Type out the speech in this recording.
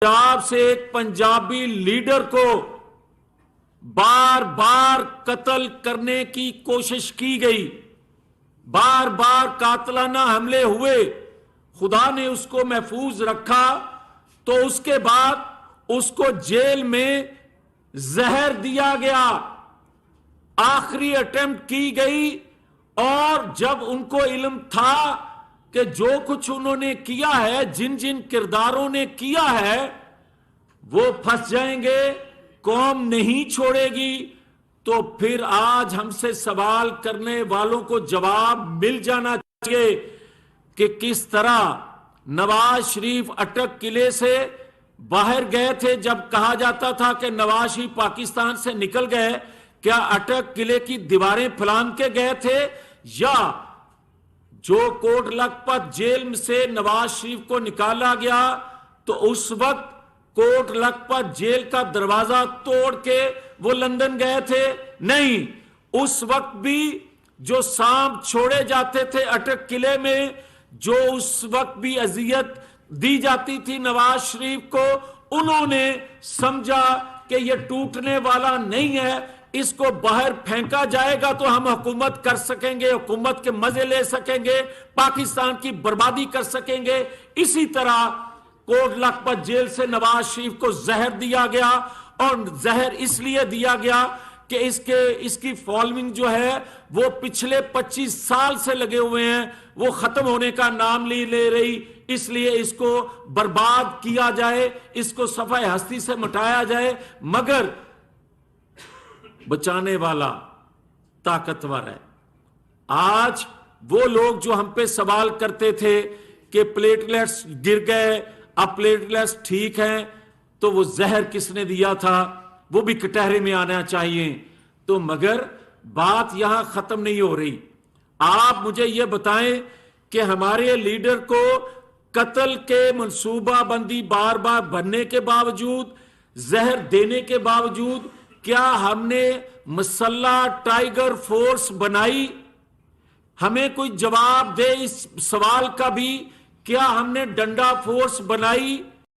پنجاب سے ایک پنجابی لیڈر کو بار بار قتل کرنے کی کوشش کی گئی، بار بار قاتلانہ حملے ہوئے، خدا نے اس کو محفوظ رکھا تو اس کے بعد اس کو جیل میں زہر دیا گیا، آخری اٹیمپٹ کی گئی، اور جب ان کو علم تھا کہ جو کچھ انہوں نے کیا ہے، جن جن کرداروں نے کیا ہے وہ پھنس جائیں گے، قوم نہیں چھوڑے گی، تو پھر آج ہم سے سوال کرنے والوں کو جواب مل جانا چاہیے کہ کس طرح نواز شریف اٹک قلعے سے باہر گئے تھے۔ جب کہا جاتا تھا کہ نواز شریف پاکستان سے نکل گئے، کیا اٹک قلعے کی دیواریں پھلان کے گئے تھے، یا جو کوٹ لکھپت جیل سے نواز شریف کو نکالا گیا تو اس وقت کوٹ لکھپت جیل کا دروازہ توڑ کے وہ لندن گئے تھے؟ نہیں، اس وقت بھی جو سانپ چھوڑے جاتے تھے اٹک قلعے میں، جو اس وقت بھی اذیت دی جاتی تھی نواز شریف کو، انہوں نے سمجھا کہ یہ ٹوٹنے والا نہیں ہے، اس کو باہر پھینکا جائے گا تو ہم حکومت کر سکیں گے، حکومت کے مزے لے سکیں گے، پاکستان کی بربادی کر سکیں گے۔ اسی طرح کوٹ لکھپت جیل سے نواز شریف کو زہر دیا گیا، اور زہر اس لیے دیا گیا کہ اس کی فالوئنگ جو ہے وہ پچھلے 25 سال سے لگے ہوئے ہیں، وہ ختم ہونے کا نام نہیں لے رہی، اس لیے اس کو برباد کیا جائے، اس کو صفحہ ہستی سے مٹایا جائے۔ مگر بچانے والا طاقتور ہے۔ آج وہ لوگ جو ہم پہ سوال کرتے تھے کہ پلیٹلیٹس گر گئے، اب پلیٹلیٹس ٹھیک ہیں، تو وہ زہر کس نے دیا تھا وہ بھی کٹہرے میں آنا چاہیے۔ تو مگر بات یہاں ختم نہیں ہو رہی۔ آپ مجھے یہ بتائیں کہ ہمارے لیڈر کو قتل کے منصوبہ بندی بار بار بننے کے باوجود، زہر دینے کے باوجود، کیا ہم نے مسلح ٹائیگر فورس بنائی؟ ہمیں کوئی جواب دے اس سوال کا بھی، کیا ہم نے ڈنڈا فورس بنائی؟